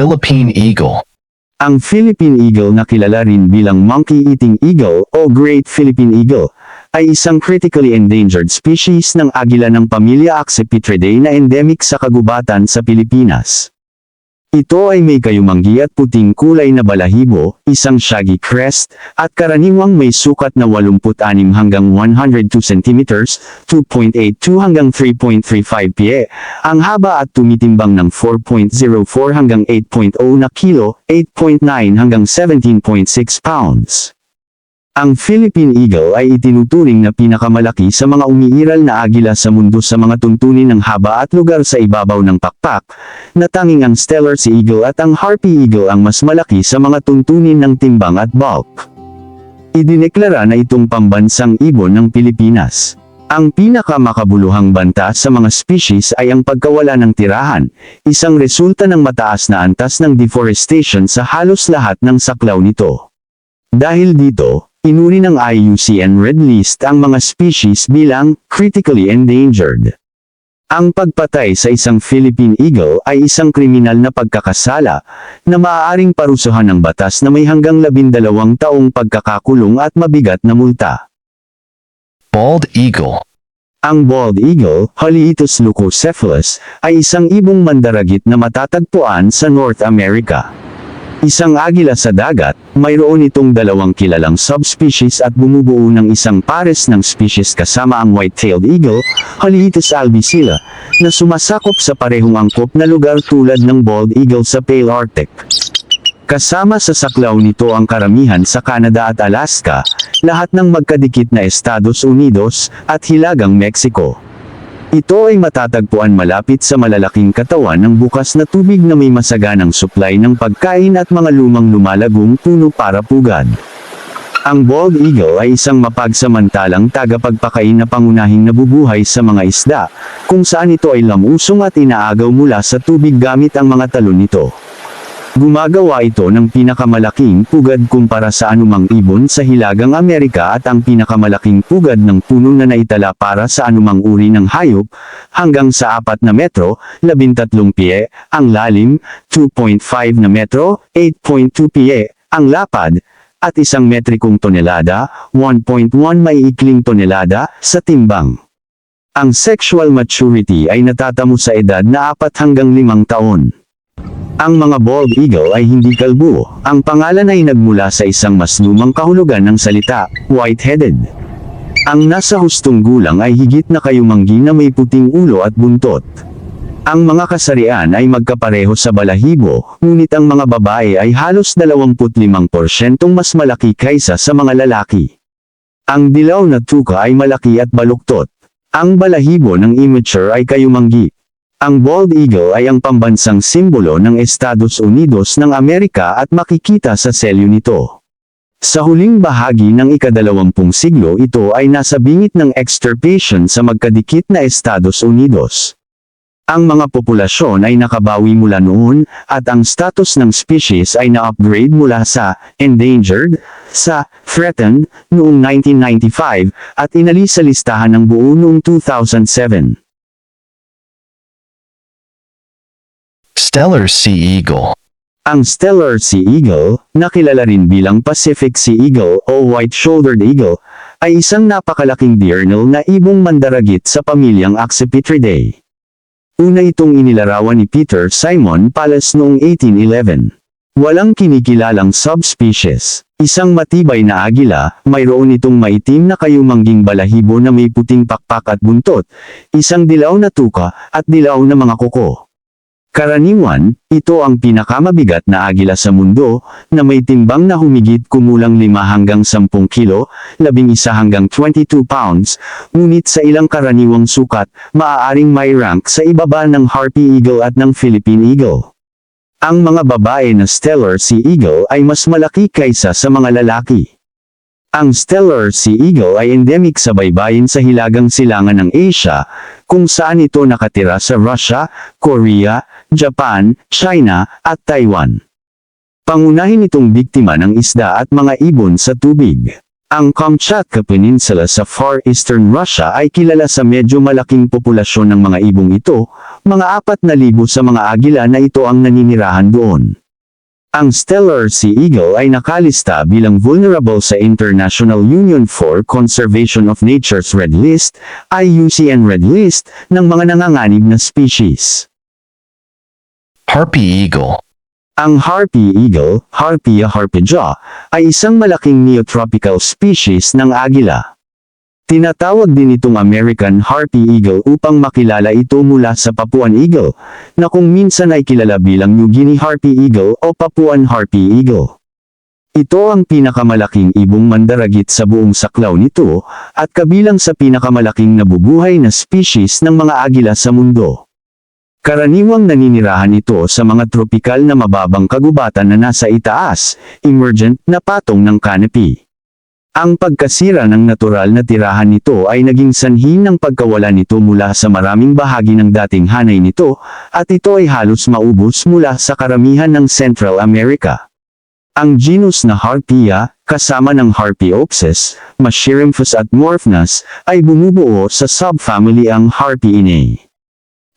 Philippine Eagle. Ang Philippine Eagle na kilala rin bilang monkey-eating eagle o Great Philippine Eagle ay isang critically endangered species ng agila ng pamilya Accipitridae na endemic sa kagubatan sa Pilipinas. Ito ay may kayumanggi at puting kulay na balahibo, isang shaggy crest, at karaniwang may sukat na 86 hanggang 102 cm, 2.82 hanggang 3.35 pie, ang haba at tumitimbang ng 4.04 hanggang 8.0 na kilo, 8.9 hanggang 17.6 pounds. Ang Philippine Eagle ay itinuturing na pinakamalaki sa mga umiiral na agila sa mundo sa mga tuntunin ng haba at lugar sa ibabaw ng pakpak, na tanging ang Steller Sea Eagle at ang Harpy Eagle ang mas malaki sa mga tuntunin ng timbang at bulk. Idineklara na itong pambansang ibon ng Pilipinas. Ang pinakamakabuluhang banta sa mga species ay ang pagkawala ng tirahan, isang resulta ng mataas na antas ng deforestation sa halos lahat ng saklaw nito. Dahil dito, inuri ng IUCN Red List ang mga species bilang critically endangered. Ang pagpatay sa isang Philippine Eagle ay isang kriminal na pagkakasala na maaaring parusahan ng batas na may hanggang 12 taong pagkakakulong at mabigat na multa. Bald Eagle. Ang bald eagle, Haliitus leucocephalus, ay isang ibong mandaragit na matatagpuan sa North America. Isang agila sa dagat, mayroon itong dalawang kilalang subspecies at bumubuo ng isang pares ng species kasama ang white-tailed eagle, Haliitus albicilla, na sumasakop sa parehong angkop na lugar tulad ng bald eagle sa Pale Arctic. Kasama sa saklaw nito ang karamihan sa Canada at Alaska, lahat ng magkadikit na Estados Unidos, at Hilagang Mexico. Ito ay matatagpuan malapit sa malalaking katawan ng bukas na tubig na may masaganang supply ng pagkain at mga lumang lumalagong puno para pugad. Ang bald eagle ay isang mapagsamantalang tagapagpakain na pangunahing nabubuhay sa mga isda, kung saan ito ay lamusong at inaagaw mula sa tubig gamit ang mga talon nito. Gumagawa ito ng pinakamalaking pugad kumpara sa anumang ibon sa Hilagang Amerika at ang pinakamalaking pugad ng puno na naitala para sa anumang uri ng hayop, hanggang sa 4 na metro, 13 pie, ang lalim, 2.5 na metro, 8.2 pie, ang lapad, at 1 metrikong tonelada, 1.1 maiikling tonelada, sa timbang. Ang sexual maturity ay natatamo sa edad na 4 hanggang 5 taon. Ang mga bald eagle ay hindi kalbo. Ang pangalan ay nagmula sa isang mas lumang kahulugan ng salita, white-headed. Ang nasa hustong gulang ay higit na kayumanggi na may puting ulo at buntot. Ang mga kasarian ay magkapareho sa balahibo, ngunit ang mga babae ay halos 25% mas malaki kaysa sa mga lalaki. Ang dilaw na tuka ay malaki at baluktot. Ang balahibo ng immature ay kayumanggi. Ang bald eagle ay ang pambansang simbolo ng Estados Unidos ng Amerika at makikita sa selyo nito. Sa huling bahagi ng ika-20 siglo ito ay nasa bingit ng extirpation sa magkadikit na Estados Unidos. Ang mga populasyon ay nakabawi mula noon, at ang status ng species ay na-upgrade mula sa endangered sa threatened noong 1995 at inalis sa listahan ng buo noong 2007. Steller Sea Eagle. Ang Steller Sea Eagle, na kilala rin bilang Pacific Sea Eagle o White-Shouldered Eagle, ay isang napakalaking diurnal na ibong mandaragit sa pamilyang Accipitridae. Una itong inilarawan ni Peter Simon Pallas noong 1811. Walang kinikilalang subspecies. Isang matibay na agila, mayroon itong maitim na kayumangging balahibo na may puting pakpak at buntot, isang dilaw na tuka, at dilaw na mga kuko. Karaniwan, ito ang pinakamabigat na agila sa mundo, na may timbang na humigit kumulang 5 hanggang 10 kilo, 11 hanggang 22 pounds, ngunit sa ilang karaniwang sukat, maaaring may rank sa ibaba ng Harpy Eagle at ng Philippine Eagle. Ang mga babae na Steller Sea Eagle ay mas malaki kaysa sa mga lalaki. Ang Steller Sea Eagle ay endemic sa baybayin sa Hilagang Silangan ng Asia, kung saan ito nakatira sa Russia, Korea, Japan, China, at Taiwan. Pangunahin itong biktima ng isda at mga ibon sa tubig. Ang Kamchatka Peninsula sa Far Eastern Russia ay kilala sa medyo malaking populasyon ng mga ibong ito, mga 4,000 sa mga agila na ito ang naninirahan doon. Ang Steller Sea Eagle ay nakalista bilang vulnerable sa International Union for Conservation of Nature's Red List, IUCN Red List, ng mga nanganganib na species. Harpy Eagle. Ang Harpy Eagle, Harpia harpyia, ay isang malaking neotropical species ng agila. Tinatawag din itong American Harpy Eagle upang makilala ito mula sa Papuan Eagle, na kung minsan ay kilala bilang New Guinea Harpy Eagle o Papuan Harpy Eagle. Ito ang pinakamalaking ibong mandaragit sa buong saklaw nito, at kabilang sa pinakamalaking nabubuhay na species ng mga agila sa mundo. Karaniwang naninirahan ito sa mga tropikal na mababang kagubatan na nasa itaas, emergent na patong ng canopy. Ang pagkasira ng natural na tirahan nito ay naging sanhi ng pagkawala nito mula sa maraming bahagi ng dating hanay nito, at ito ay halos maubos mula sa karamihan ng Central America. Ang genus na Harpia, kasama ng Harpyopsis, Machirymphus at Morphnus, ay bumubuo sa subfamily ang Harpyinae.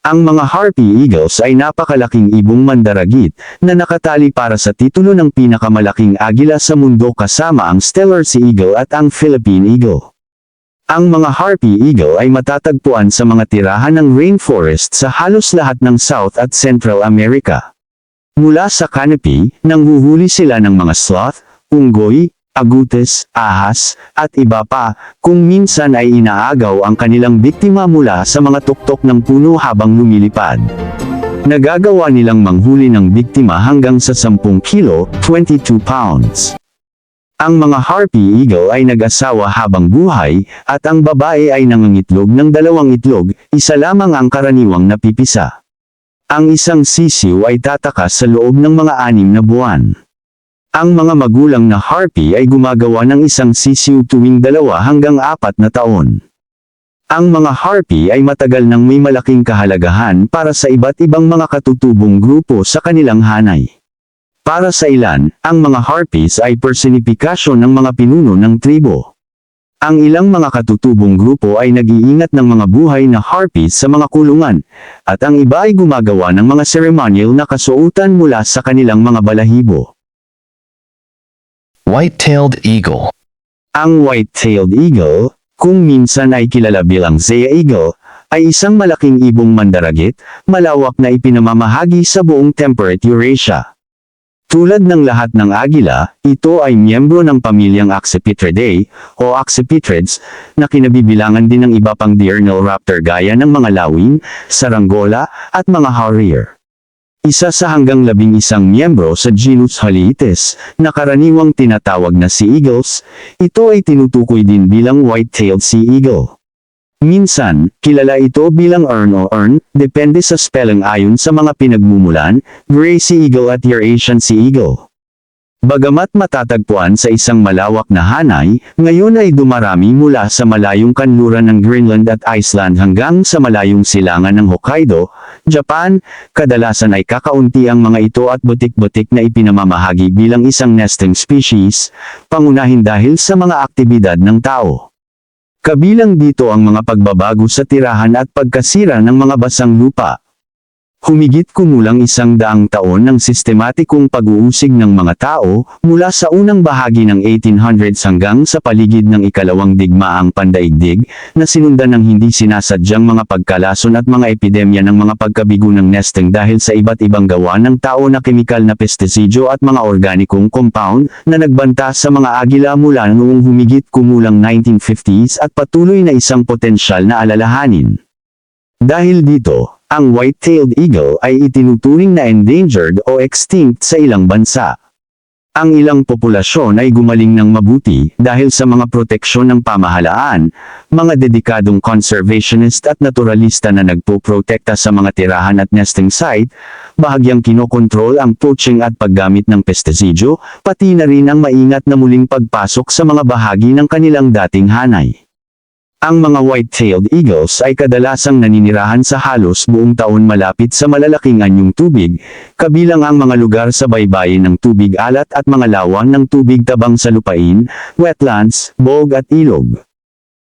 Ang mga Harpy Eagles ay napakalaking ibong mandaragit na nakatali para sa titulo ng pinakamalaking agila sa mundo kasama ang Steller Sea Eagle at ang Philippine Eagle. Ang mga Harpy Eagle ay matatagpuan sa mga tirahan ng rainforest sa halos lahat ng South at Central America. Mula sa canopy, nanghuhuli sila ng mga sloth, unggoy, agutes, ahas, at iba pa, kung minsan ay inaagaw ang kanilang biktima mula sa mga tuktok ng puno habang lumilipad. Nagagawa nilang manghuli ng biktima hanggang sa 10 kilo, 22 pounds. Ang mga Harpy Eagle ay nag-asawa habang buhay, at ang babae ay nangangitlog ng 2 itlog, isa lamang ang karaniwang napipisa. Ang isang sisiw ay tatakas sa loob ng mga 6 na buwan. Ang mga magulang na Harpy ay gumagawa ng isang sisiw tuwing 2 hanggang 4 na taon. Ang mga Harpy ay matagal nang may malaking kahalagahan para sa iba't ibang mga katutubong grupo sa kanilang hanay. Para sa ilan, ang mga Harpies ay personifikasyon ng mga pinuno ng tribo. Ang ilang mga katutubong grupo ay nag-iingat ng mga buhay na Harpies sa mga kulungan, at ang iba ay gumagawa ng mga ceremonial na kasuotan mula sa kanilang mga balahibo. White-tailed Eagle. Ang white-tailed eagle, kung minsan ay kilala bilang Zea Eagle, ay isang malaking ibong mandaragit, malawak na ipinamamahagi sa buong temperate Eurasia. Tulad ng lahat ng agila, ito ay miyembro ng pamilyang Accipitridae, o Accipitrids, na kinabibilangan din ng iba pang diurnal raptor gaya ng mga lawin, saranggola, at mga harrier. Isa sa hanggang 11 miyembro sa genus Haliitis, na karaniwang tinatawag na sea eagles, ito ay tinutukoy din bilang white-tailed sea eagle. Minsan, kilala ito bilang ern o ern, depende sa spelling ayon sa mga pinagmumulan, gray sea eagle at Eurasian sea eagle. Bagamat matatagpuan sa isang malawak na hanay, ngayon ay dumarami mula sa malayong kanluran ng Greenland at Iceland hanggang sa malayong silangan ng Hokkaido, Japan. Kadalasan ay kakaunti ang mga ito at butik-butik na ipinamamahagi bilang isang nesting species, pangunahin dahil sa mga aktibidad ng tao. Kabilang dito ang mga pagbabago sa tirahan at pagkasira ng mga basang lupa. Humigit kumulang 100 taon ng sistematikong pag-uusig ng mga tao, mula sa unang bahagi ng 1800s hanggang sa paligid ng ikalawang digmaang pandaigdig, na sinundan ng hindi sinasadyang mga pagkalason at mga epidemya ng mga pagkabigo ng nesting dahil sa iba't ibang gawa ng tao na kemikal na pestisidyo at mga organikong compound, na nagbanta sa mga agila mula noong humigit kumulang 1950s at patuloy na isang potensyal na alalahanin. Dahil dito, ang white-tailed eagle ay itinuturing na endangered o extinct sa ilang bansa. Ang ilang populasyon ay gumaling ng mabuti dahil sa mga proteksyon ng pamahalaan, mga dedikadong conservationist at naturalista na nagpoprotekta sa mga tirahan at nesting site, bahagyang kinokontrol ang poaching at paggamit ng pestisidyo, pati na rin ang maingat na muling pagpasok sa mga bahagi ng kanilang dating hanay. Ang mga white-tailed eagles ay kadalasang naninirahan sa halos buong taon malapit sa malalaking anyong tubig, kabilang ang mga lugar sa baybayin ng tubig alat at mga lawan ng tubig tabang sa lupain, wetlands, bog at ilog.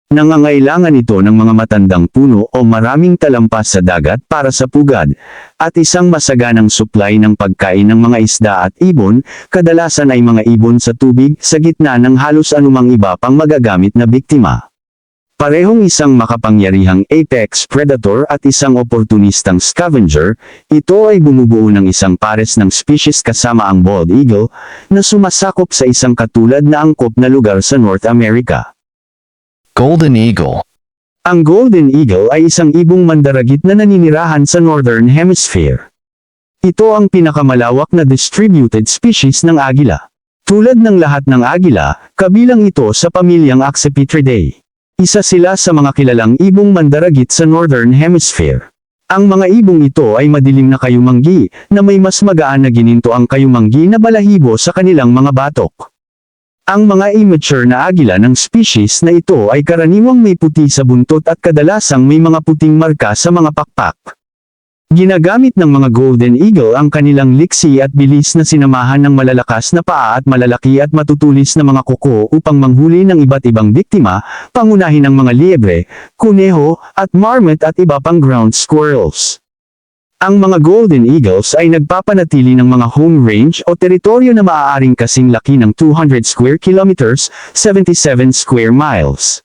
Nangangailangan ito ng mga matandang puno o maraming talampas sa dagat para sa pugad, at isang masaganang supply ng pagkain ng mga isda at ibon, kadalasan ay mga ibon sa tubig sa gitna ng halos anumang iba pang magagamit na biktima. Parehong isang makapangyarihang apex predator at isang oportunistang scavenger, ito ay bumubuo ng isang pares ng species kasama ang bald eagle, na sumasakop sa isang katulad na angkop na lugar sa North America. Golden Eagle. Ang golden eagle ay isang ibong mandaragit na naninirahan sa Northern Hemisphere. Ito ang pinakamalawak na distributed species ng agila. Tulad ng lahat ng agila, kabilang ito sa pamilyang Accipitridae. Isa sila sa mga kilalang ibong mandaragit sa Northern Hemisphere. Ang mga ibong ito ay madilim na kayumanggi, na may mas magaan na gininto ang kayumanggi na balahibo sa kanilang mga batok. Ang mga immature na agila ng species na ito ay karaniwang may puti sa buntot at kadalasang may mga puting marka sa mga pakpak. Ginagamit ng mga golden eagle ang kanilang liksi at bilis na sinamahan ng malalakas na paa at malalaki at matutulis na mga kuko upang manghuli ng iba't ibang biktima, pangunahin ng mga liebre, kuneho, at marmot at iba pang ground squirrels. Ang mga golden eagles ay nagpapanatili ng mga home range o teritoryo na maaaring kasing laki ng 200 square kilometers, 77 square miles.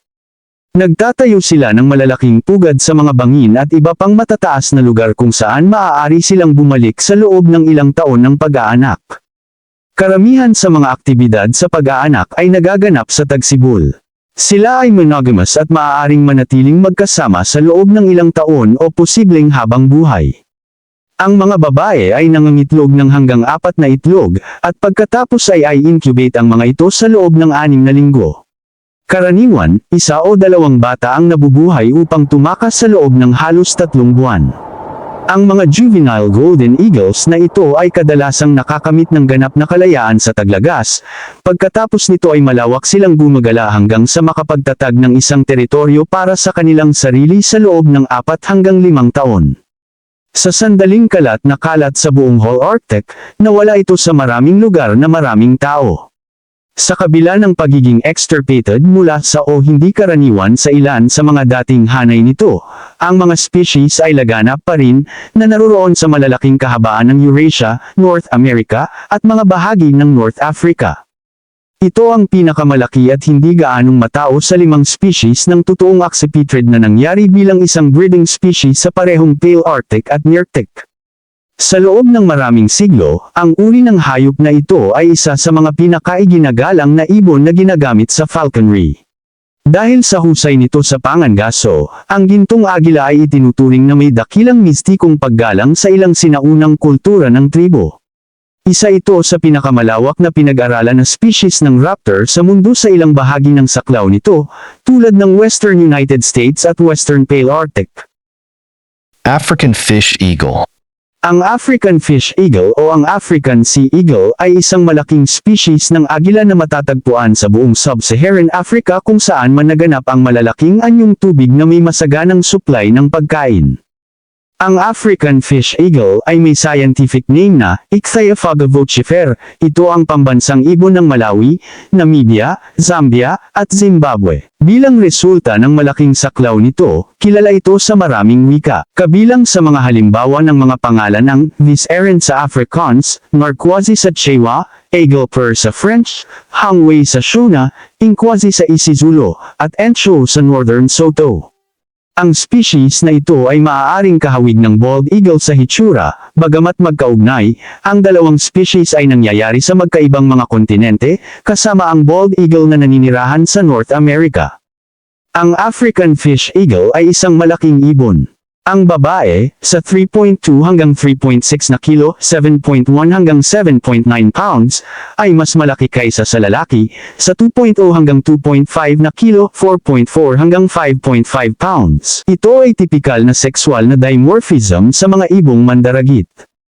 Nagtatayo sila ng malalaking pugad sa mga bangin at iba pang matataas na lugar kung saan maaari silang bumalik sa loob ng ilang taon ng pag-aanak. Karamihan sa mga aktibidad sa pag-aanak ay nagaganap sa tagsibol. Sila ay monogamous at maaaring manatiling magkasama sa loob ng ilang taon o posibleng habang buhay. Ang mga babae ay nangangitlog ng hanggang 4 na itlog, at pagkatapos ay incubate ang mga ito sa loob ng 6 na linggo. Karaniwan, 1 o 2 bata ang nabubuhay upang tumakas sa loob ng halos 3 buwan. Ang mga juvenile golden eagles na ito ay kadalasang nakakamit ng ganap na kalayaan sa taglagas, pagkatapos nito ay malawak silang gumagala hanggang sa makapagtatag ng isang teritoryo para sa kanilang sarili sa loob ng 4 hanggang 5 taon. Sa sandaling kalat sa buong Whole Arctic, nawala ito sa maraming lugar na maraming tao. Sa kabila ng pagiging extirpated mula sa o hindi karaniwan sa ilan sa mga dating hanay nito, ang mga species ay laganap pa rin na naroroon sa malalaking kahabaan ng Eurasia, North America, at mga bahagi ng North Africa. Ito ang pinakamalaki at hindi gaanong matao sa 5 species ng totoong accipitrid na nangyari bilang isang breeding species sa parehong Pale Arctic at Nearctic. Sa loob ng maraming siglo, ang uri ng hayop na ito ay isa sa mga pinakaiginagalang na ibon na ginagamit sa falconry. Dahil sa husay nito sa pangangaso, ang gintong agila ay itinuturing na may dakilang mistikong paggalang sa ilang sinaunang kultura ng tribo. Isa ito sa pinakamalawak na pinag-aralan na species ng raptor sa mundo sa ilang bahagi ng saklaw nito, tulad ng Western United States at Western Pale Arctic. African Fish Eagle. Ang African Fish Eagle o ang African Sea Eagle ay isang malaking species ng agila na matatagpuan sa buong Sub-Saharan Africa kung saan man naganap ang malalaking anyong tubig na may masaganang supply ng pagkain. Ang African Fish Eagle ay may scientific name na Ichthyophaga vocifera. Ito ang pambansang ibon ng Malawi, Namibia, Zambia, at Zimbabwe. Bilang resulta ng malaking saklaw nito, kilala ito sa maraming wika. Kabilang sa mga halimbawa ng mga pangalan ng This Eren sa Afrikaans, Narquoise sa Chewa, Eagle sa French, Hangwei sa Shona, Inkwazi sa isiZulu, at Encho sa Northern Soto. Ang species na ito ay maaaring kahawig ng bald eagle sa hitsura, bagamat magkaugnay, ang dalawang species ay nangyayari sa magkaibang mga kontinente, kasama ang bald eagle na naninirahan sa North America. Ang African Fish Eagle ay isang malaking ibon. Ang babae, sa 3.2 hanggang 3.6 na kilo, 7.1 hanggang 7.9 pounds, ay mas malaki kaysa sa lalaki, sa 2.0 hanggang 2.5 na kilo, 4.4 hanggang 5.5 pounds. Ito ay tipikal na sexual na dimorphism sa mga ibong mandaragit.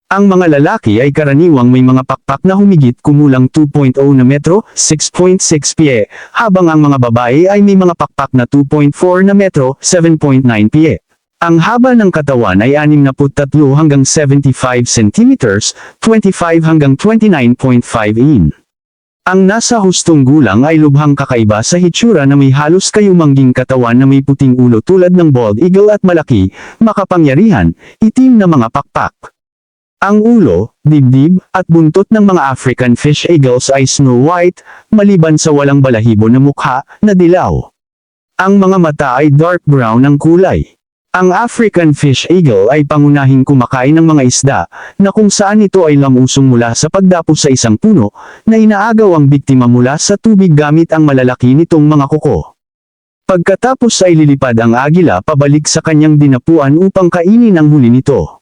Ang mga lalaki ay karaniwang may mga pakpak na humigit kumulang 2.0 na metro, 6.6 pie, habang ang mga babae ay may mga pakpak na 2.4 na metro, 7.9 pie. Ang haba ng katawan ay 63 hanggang 75 centimeters, 25 hanggang 29.5 in. Ang nasa hustong gulang ay lubhang kakaiba sa hitsura na may halos kayumangging katawan na may puting ulo tulad ng bald eagle at malaki, makapangyarihan, itim na mga pakpak. Ang ulo, dibdib, at buntot ng mga African fish eagles ay snow white, maliban sa walang balahibo na mukha, na dilaw. Ang mga mata ay dark brown ang kulay. Ang African fish eagle ay pangunahing kumakain ng mga isda, na kung saan ito ay lamusong mula sa pagdapo sa isang puno, na inaagaw ang biktima mula sa tubig gamit ang malalaki nitong mga kuko. Pagkatapos ay lilipad ang agila pabalik sa kanyang dinapuan upang kainin ang huli nito.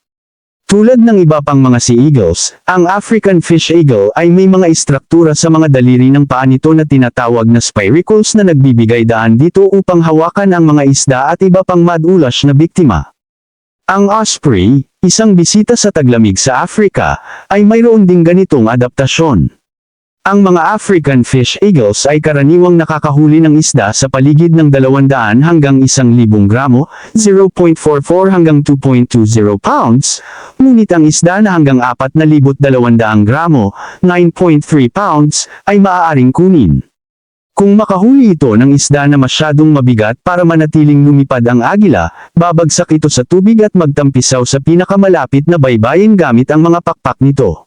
Tulad ng iba pang mga sea eagles, ang African fish eagle ay may mga istruktura sa mga daliri ng paa nito na tinatawag na spiracles na nagbibigay daan dito upang hawakan ang mga isda at iba pang madulas na biktima. Ang osprey, isang bisita sa taglamig sa Africa, ay mayroon ding ganitong adaptasyon. Ang mga African fish eagles ay karaniwang nakakahuli ng isda sa paligid ng 200 hanggang 1,000 gramo, 0.44 hanggang 2.20 pounds, ngunit ang isda na hanggang 4,200 gramo, 9.3 pounds, ay maaaring kunin. Kung makahuli ito ng isda na masyadong mabigat para manatiling lumipad ang agila, babagsak ito sa tubig at magtampisaw sa pinakamalapit na baybayin gamit ang mga pakpak nito.